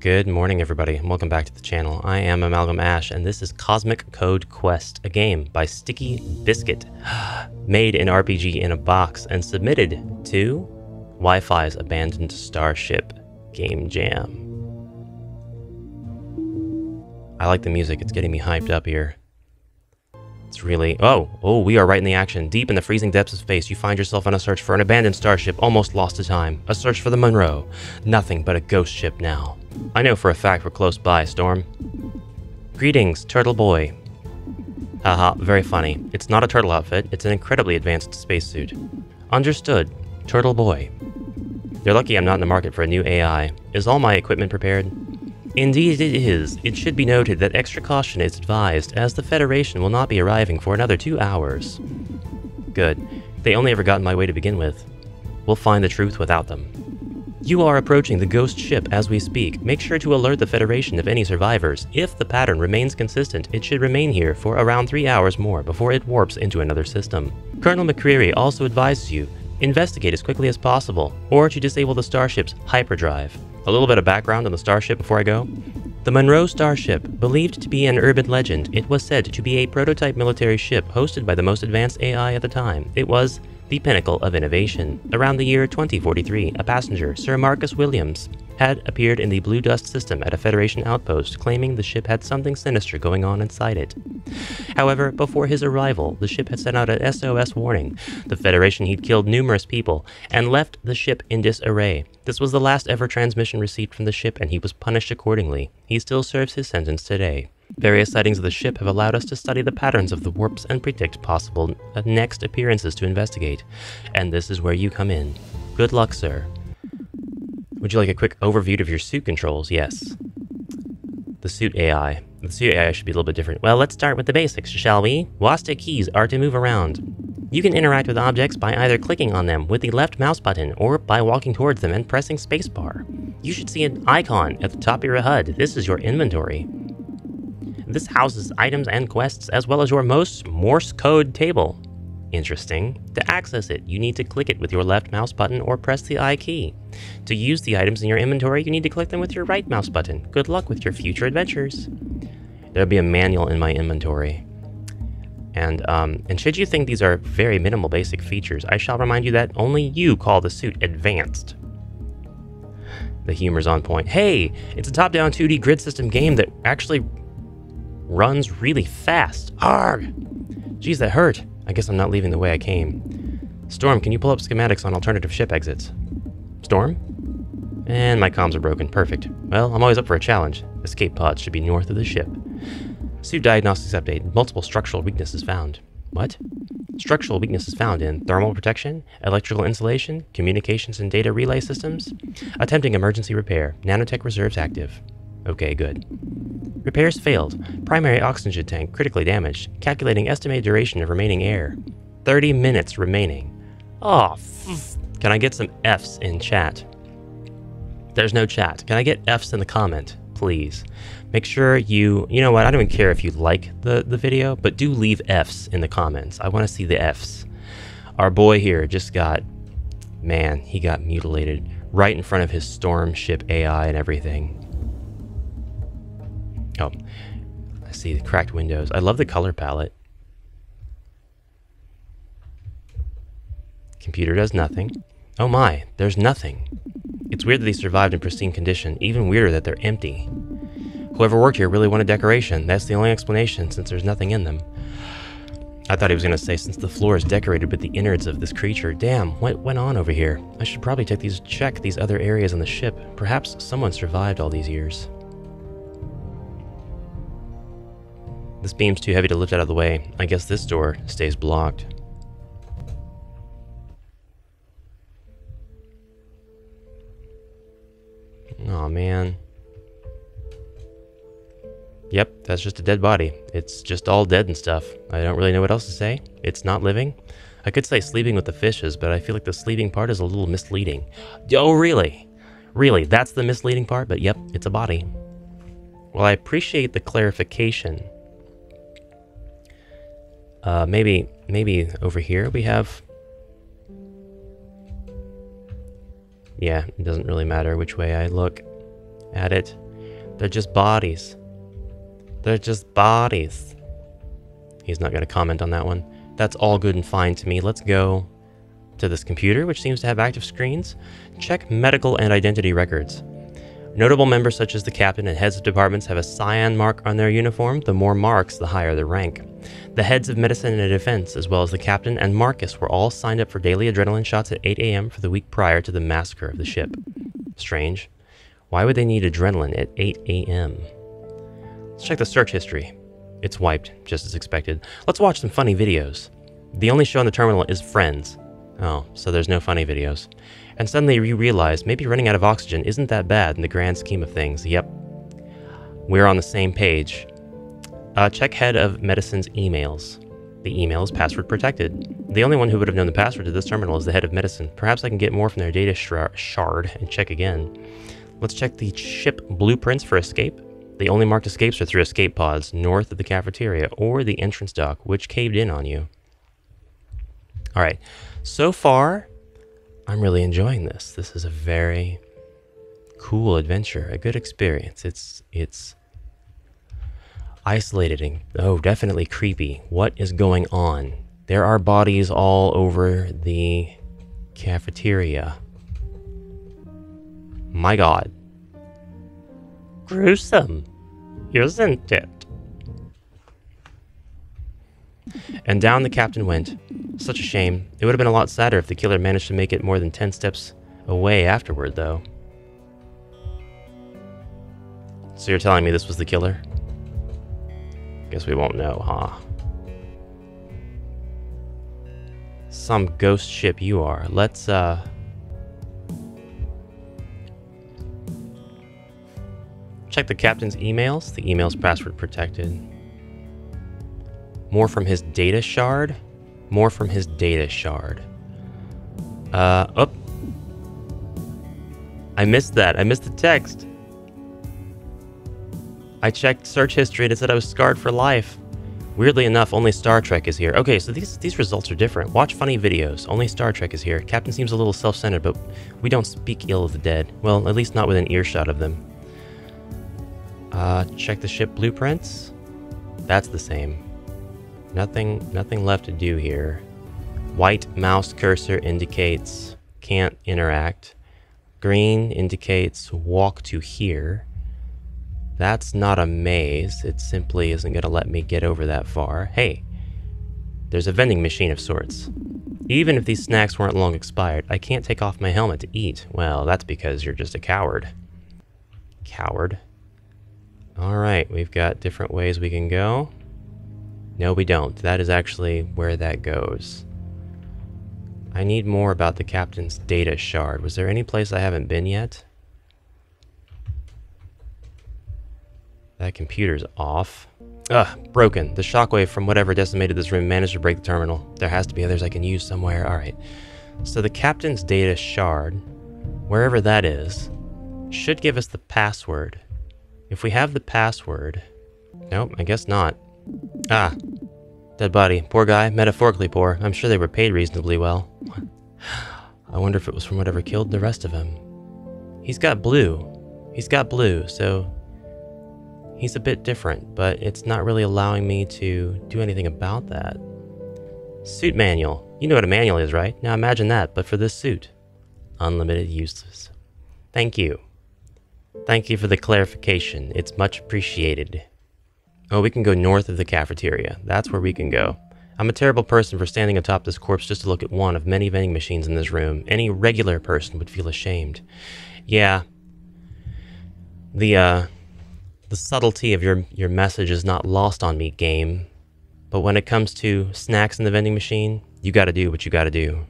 Good morning, everybody, and welcome back to the channel. I am Amalgam Ash, and this is Cosmic Code Quest, a game by Sticky Biscuit, made in RPG in a box and submitted to Wi-Fi's abandoned starship, GameJam. I like the music, it's getting me hyped up here. It's really... Oh, we are right in the action. Deep in the freezing depths of space, you find yourself on a search for an abandoned starship, almost lost to time. A search for the Monroe. Nothing but a ghost ship now. I know for a fact we're close by, Storm. Greetings, Turtle Boy. Haha, very funny. It's not a turtle outfit, it's an incredibly advanced spacesuit. Understood, Turtle Boy. You're lucky I'm not in the market for a new AI. Is all my equipment prepared? Indeed it is. It should be noted that extra caution is advised, as the Federation will not be arriving for another 2 hours. Good. They only ever got in my way to begin with. We'll find the truth without them. You are approaching the ghost ship as we speak. Make sure to alert the Federation of any survivors. If the pattern remains consistent, it should remain here for around 3 hours more before it warps into another system. Colonel McCreary also advises you, investigate as quickly as possible, or to disable the starship's hyperdrive. A little bit of background on the starship before I go. The Monroe Starship, believed to be an urban legend, it was said to be a prototype military ship hosted by the most advanced AI at the time. It was the pinnacle of innovation. Around the year 2043, a passenger, Sir Marcus Williams, had appeared in the Blue Dust system at a Federation outpost, claiming the ship had something sinister going on inside it. However, before his arrival, the ship had sent out an SOS warning. The Federation he'd killed numerous people, and left the ship in disarray. This was the last ever transmission received from the ship, and he was punished accordingly. He still serves his sentence today. Various sightings of the ship have allowed us to study the patterns of the warps and predict possible next appearances to investigate. And this is where you come in. Good luck, sir. Would you like a quick overview of your suit controls? Yes. The suit AI. The suit AI should be a little bit different. Well, let's start with the basics, shall we? WASD keys are to move around. You can interact with objects by either clicking on them with the left mouse button or by walking towards them and pressing spacebar. You should see an icon at the top of your HUD. This is your inventory. This houses items and quests as well as your most Morse code table. Interesting. To access it, you need to click it with your left mouse button or press the I key. To use the items in your inventory, you need to click them with your right mouse button. Good luck with your future adventures. There'll be a manual in my inventory. And should you think these are very minimal basic features, I shall remind you that only you call the suit advanced. The humor's on point. Hey, it's a top-down 2D grid system game that actually runs really fast. Arg! Geez, that hurt. I guess I'm not leaving the way I came. Storm, can you pull up schematics on alternative ship exits? Storm? And my comms are broken. Perfect. Well, I'm always up for a challenge. Escape pods should be north of the ship. Suit diagnostics update. Multiple structural weaknesses found. What? Structural weaknesses found in thermal protection, electrical insulation, communications and data relay systems. Attempting emergency repair. Nanotech reserves active. Okay, good. Repairs failed. Primary oxygen tank critically damaged. Calculating estimated duration of remaining air. 30 minutes remaining. Oh, can I get some Fs in chat? There's no chat. Can I get Fs in the comment, please? Make sure you know what, I don't even care if you like the video, but do leave Fs in the comments. I want to see the Fs. Our boy here just got, man, he got mutilated right in front of his storm ship AI and everything. Oh, I see the cracked windows. I love the color palette. Computer does nothing. Oh my, there's nothing. It's weird that these survived in pristine condition. Even weirder that they're empty. Whoever worked here really wanted decoration. That's the only explanation, since there's nothing in them. I thought he was going to say, since the floor is decorated with the innards of this creature. Damn, what went on over here? I should probably check these other areas on the ship. Perhaps someone survived all these years. This beam's too heavy to lift out of the way. I guess this door stays blocked. Aw, man. Yep, that's just a dead body. It's just all dead and stuff. I don't really know what else to say. It's not living. I could say sleeping with the fishes, but I feel like the sleeping part is a little misleading. Oh, really? Really, that's the misleading part? But yep, it's a body. Well, I appreciate the clarification. Maybe over here we have... Yeah, it doesn't really matter which way I look at it. They're just bodies. They're just bodies. He's not going to comment on that one. That's all good and fine to me. Let's go to this computer, which seems to have active screens. Check medical and identity records. Notable members such as the captain and heads of departments have a cyan mark on their uniform. The more marks, the higher the rank. The heads of medicine and defense, as well as the captain and Marcus, were all signed up for daily adrenaline shots at 8 a.m. for the week prior to the massacre of the ship. Strange. Why would they need adrenaline at 8 a.m.? Let's check the search history. It's wiped, just as expected. Let's watch some funny videos. The only show on the terminal is Friends. Oh, so there's no funny videos. And suddenly you realize maybe running out of oxygen isn't that bad in the grand scheme of things. Yep. We're on the same page. Check head of medicine's emails. The email is password protected. The only one who would have known the password to this terminal is the head of medicine. Perhaps I can get more from their data shard and check again. Let's check the ship blueprints for escape. The only marked escapes are through escape pods north of the cafeteria or the entrance dock, which caved in on you. Alright, so far, I'm really enjoying this. This is a very cool adventure, a good experience. It's isolated and, oh, definitely creepy. What is going on? There are bodies all over the cafeteria. My God. Gruesome, isn't it? And down the captain went. Such a shame. It would have been a lot sadder if the killer managed to make it more than 10 steps away afterward, though. So you're telling me this was the killer? Guess we won't know, huh? Some ghost ship you are. Let's, check the captain's emails. The email's password protected. More from his data shard? More from his data shard. Oh. I missed that. I missed the text. I checked search history and it said I was scarred for life. Weirdly enough, only Star Trek is here. Okay, so these results are different. Watch funny videos. Only Star Trek is here. Captain seems a little self-centered, but we don't speak ill of the dead. Well, at least not within earshot of them. Check the ship blueprints. That's the same. Nothing left to do here. White mouse cursor indicates can't interact. Green indicates walk to here. That's not a maze. It simply isn't going to let me get over that far. Hey, there's a vending machine of sorts. Even if these snacks weren't long expired, I can't take off my helmet to eat. Well, that's because you're just a coward. Coward. Alright, we've got different ways we can go. No, we don't. That is actually where that goes. I need more about the captain's data shard. Was there any place I haven't been yet? That computer's off. Ugh, broken. The shockwave from whatever decimated this room managed to break the terminal. There has to be others I can use somewhere. Alright. So the captain's data shard, wherever that is, should give us the password. If we have the password... Nope, I guess not. Ah, dead body. Poor guy, metaphorically poor. I'm sure they were paid reasonably well. I wonder if it was from whatever killed the rest of him. He's got blue. He's got blue, so he's a bit different, but it's not really allowing me to do anything about that. Suit manual. You know what a manual is, right? Now imagine that, but for this suit. Unlimited uses. Thank you. Thank you for the clarification. It's much appreciated. Oh, we can go north of the cafeteria. That's where we can go. I'm a terrible person for standing atop this corpse just to look at one of many vending machines in this room. Any regular person would feel ashamed. Yeah. The subtlety of your message is not lost on me, game. But when it comes to snacks in the vending machine, you gotta do what you gotta do.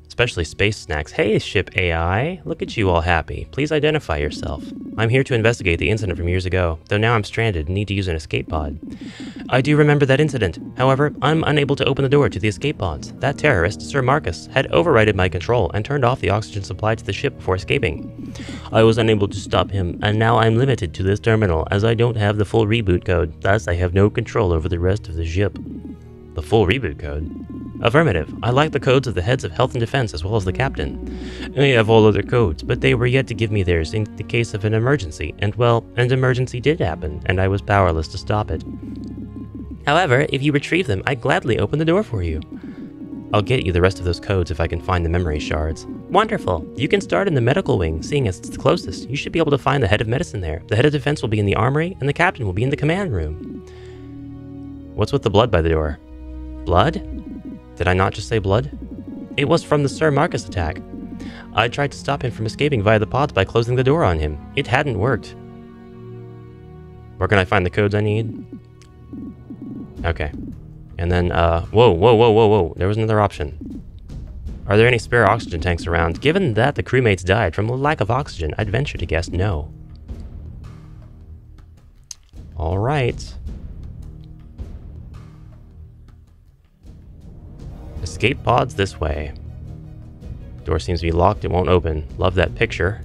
Especially space snacks. Hey, ship AI. Look at you all happy. Please identify yourself. I'm here to investigate the incident from years ago, though now I'm stranded and need to use an escape pod. I do remember that incident. However, I'm unable to open the door to the escape pods. That terrorist, Sir Marcus, had overridden my control and turned off the oxygen supply to the ship before escaping. I was unable to stop him, and now I'm limited to this terminal, as I don't have the full reboot code. Thus, I have no control over the rest of the ship. The full reboot code? Affirmative. I like the codes of the heads of health and defense as well as the captain. I have all other codes, but they were yet to give me theirs in the case of an emergency. And well, an emergency did happen, and I was powerless to stop it. However, if you retrieve them, I'd gladly open the door for you. I'll get you the rest of those codes if I can find the memory shards. Wonderful. You can start in the medical wing, seeing as it's the closest. You should be able to find the head of medicine there. The head of defense will be in the armory, and the captain will be in the command room. What's with the blood by the door? Blood? Did I not just say blood? It was from the Sir Marcus attack. I tried to stop him from escaping via the pods by closing the door on him. It hadn't worked. Where can I find the codes I need? Okay. And then, whoa. There was another option. Are there any spare oxygen tanks around? Given that the crewmates died from a lack of oxygen, I'd venture to guess no. Alright. Escape pods this way. Door seems to be locked, it won't open. Love that picture.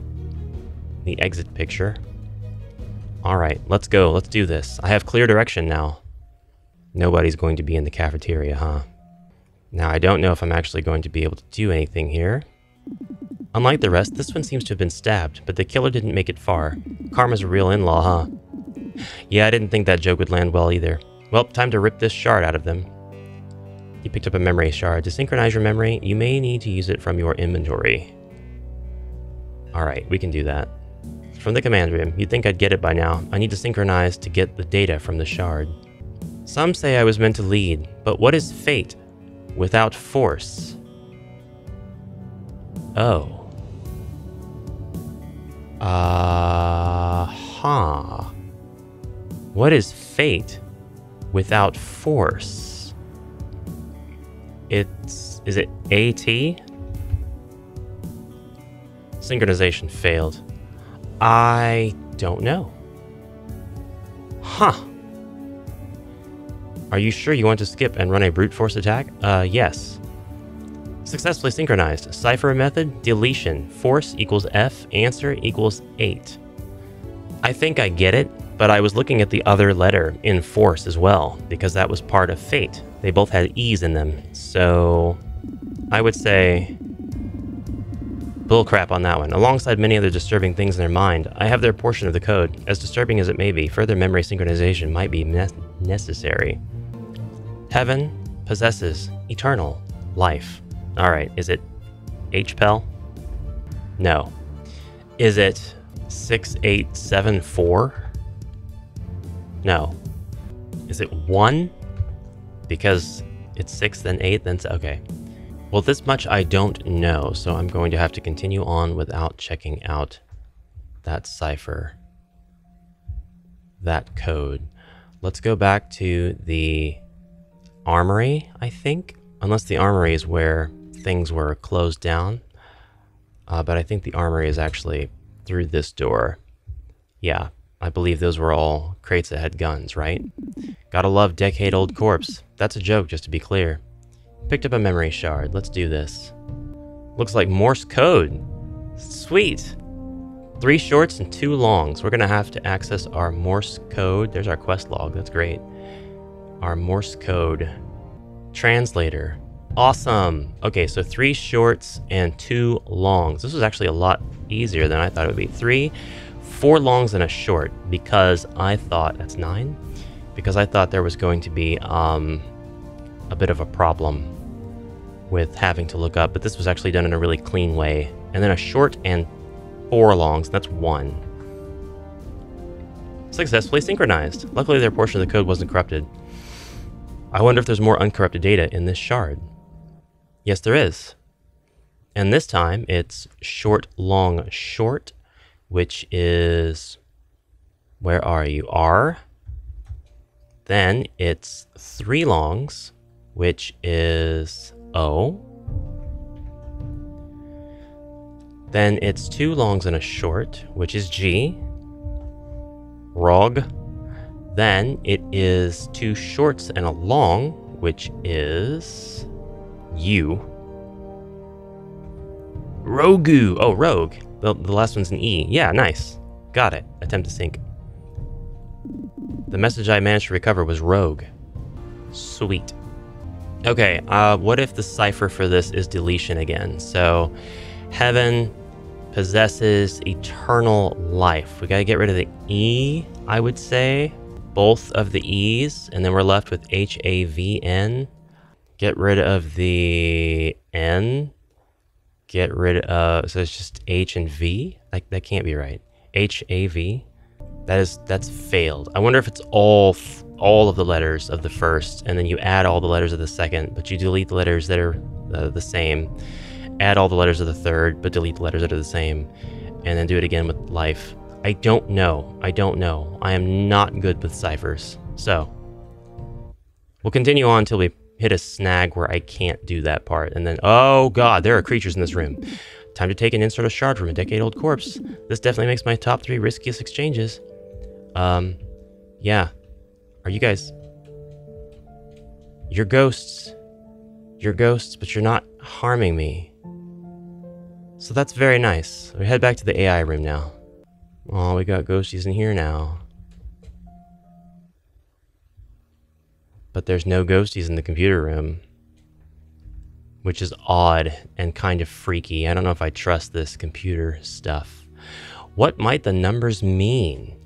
The exit picture. Alright, let's go, let's do this. I have clear direction now. Nobody's going to be in the cafeteria, huh? Now, I don't know if I'm actually going to be able to do anything here. Unlike the rest, this one seems to have been stabbed, but the killer didn't make it far. Karma's a real in-law, huh? Yeah, I didn't think that joke would land well either. Well, time to rip this shard out of them. You picked up a memory shard. To synchronize your memory, you may need to use it from your inventory. Alright, we can do that. From the command room. You'd think I'd get it by now. I need to synchronize to get the data from the shard. Some say I was meant to lead, but what is fate without force? Oh. What is fate without force? Is it AT? Synchronization failed. I don't know. Huh. Are you sure you want to skip and run a brute force attack? Yes. Successfully synchronized. Cipher method, deletion. Force equals F, answer equals 8. I think I get it, but I was looking at the other letter in force as well, because that was part of fate. They both had E's in them, so I would say bullcrap on that one. Alongside many other disturbing things in their mind, I have their portion of the code. As disturbing as it may be, further memory synchronization might be necessary. Heaven possesses eternal life. Alright, is it HPEL? No. Is it 6874? No. Is it 1? Because it's 6, then 8, then... Okay. Well, this much I don't know, so I'm going to have to continue on without checking out that cipher. That code. Let's go back to the armory, I think. Unless the armory is where things were closed down. But I think the armory is actually through this door. Yeah, I believe those were all crates that had guns, right? Gotta love decade-old corpse. That's a joke, just to be clear. Picked up a memory shard. Let's do this. Looks like Morse code. Sweet. 3 shorts and 2 longs. We're gonna have to access our Morse code. There's our quest log. That's great. Our Morse code translator. Awesome. Okay, so 3 shorts and 2 longs. This was actually a lot easier than I thought it would be. 4 longs and a short, because I thought that's 9. Because I thought there was going to be a bit of a problem with having to look up, but this was actually done in a really clean way. And then a short and 4 longs. That's 1. Successfully synchronized. Luckily, their portion of the code wasn't corrupted. I wonder if there's more uncorrupted data in this shard. Yes, there is. And this time, it's short, long, short, which is... Where are you? R. Then it's 3 longs, which is O. Then it's 2 longs and a short, which is G. Rog. Then it is 2 shorts and a long, which is U. Rogu. Oh, rogue. The last one's an E. Yeah, nice. Got it. Attempt to sync. The message I managed to recover was rogue. Sweet. Okay, what if the cipher for this is deletion again? So, heaven possesses eternal life. We gotta get rid of the E, I would say. Both of the E's, and then we're left with H-A-V-N. Get rid of the N. Get rid of, so it's just H and V? Like, that can't be right. H-A-V? That's failed. I wonder if it's all of the letters of the first, and then you add all the letters of the second, but you delete the letters that are the same. Add all the letters of the third, but delete the letters that are the same, and then do it again with life. I don't know. I don't know. I am not good with ciphers. So, we'll continue on until we hit a snag where I can't do that part, and then, oh god, there are creatures in this room. Time to take an insert of shard from a decade-old corpse. This definitely makes my top 3 riskiest exchanges. Yeah. Are you guys... You're ghosts. You're ghosts, but you're not harming me. So that's very nice. We head back to the AI room now. Oh, we got ghosties in here now. But there's no ghosties in the computer room. Which is odd and kind of freaky. I don't know if I trust this computer stuff. What might the numbers mean?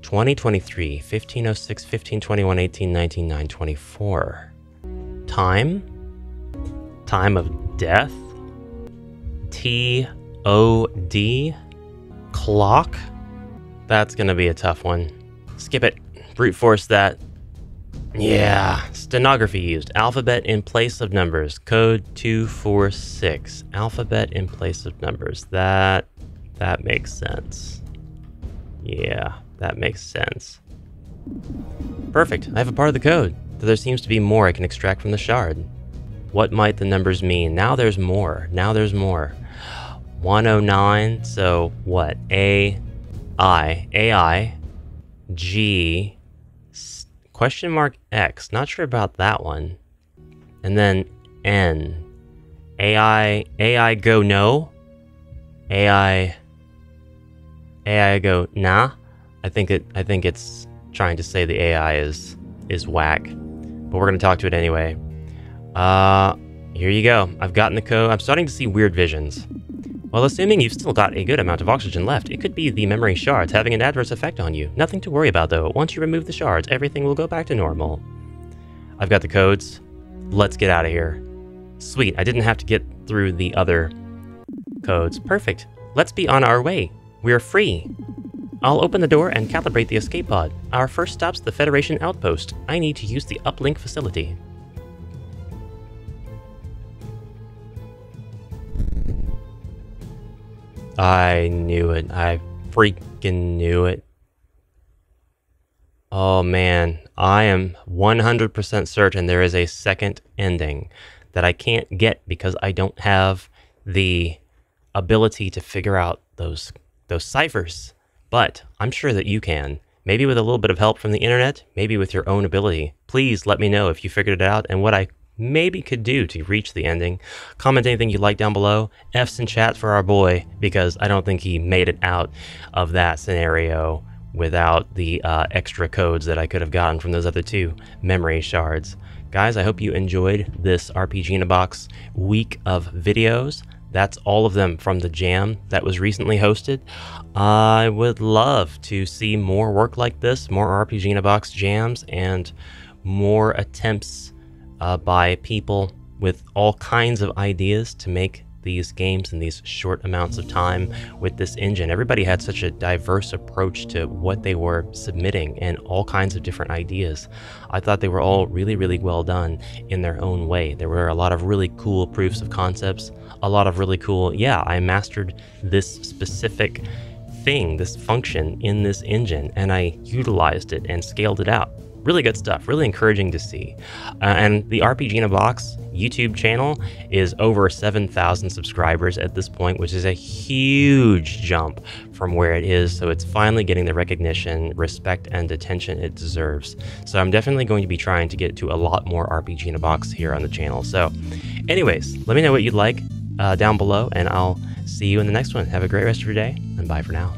2023, 1506, 1521, 1819, 924. Time? Time of death? T-O-D? Clock? That's gonna be a tough one. Skip it. Brute force that. Yeah. Stenography used. Alphabet in place of numbers. Code 246. Alphabet in place of numbers. That makes sense. Yeah, that makes sense. Perfect. I have a part of the code. Though there seems to be more I can extract from the shard. What might the numbers mean? Now there's more. Now there's more. 109. So what? A-I, G, question mark X. Not sure about that one. And then N. AI go no. AI go nah. I think it's trying to say the AI is whack. But we're gonna talk to it anyway. Here you go. I've gotten the code. I'm starting to see weird visions. Well, assuming you've still got a good amount of oxygen left, it could be the memory shards having an adverse effect on you. Nothing to worry about, though. Once you remove the shards, everything will go back to normal. I've got the codes. Let's get out of here. Sweet, I didn't have to get through the other codes. Perfect. Let's be on our way. We're free. I'll open the door and calibrate the escape pod. Our first stop's the Federation outpost. I need to use the uplink facility. I knew it. I freaking knew it. Oh man, I am 100% certain there is a second ending that I can't get because I don't have the ability to figure out those ciphers. But I'm sure that you can. Maybe with a little bit of help from the internet, maybe with your own ability. Please let me know if you figured it out and what I maybe could do to reach the ending. Comment anything you like down below. F's in chat for our boy, because I don't think he made it out of that scenario without the extra codes that I could have gotten from those other 2 memory shards. Guys, I hope you enjoyed this rpginabox week of videos. That's all of them from the jam that was recently hosted. I would love to see more work like this, more rpginabox jams, and more attempts by people with all kinds of ideas to make these games in these short amounts of time with this engine. Everybody had such a diverse approach to what they were submitting and all kinds of different ideas. I thought they were all really, really well done in their own way. There were a lot of really cool proofs of concepts, a lot of really cool, yeah, I mastered this specific thing, this function in this engine, and I utilized it and scaled it out. Really good stuff, really encouraging to see. And the rpginabox YouTube channel is over 7,000 subscribers at this point, which is a huge jump from where it is. So it's finally getting the recognition, respect, and attention it deserves. So I'm definitely going to be trying to get to a lot more rpginabox here on the channel. So anyways, let me know what you'd like down below, and I'll see you in the next one. Have a great rest of your day, and bye for now.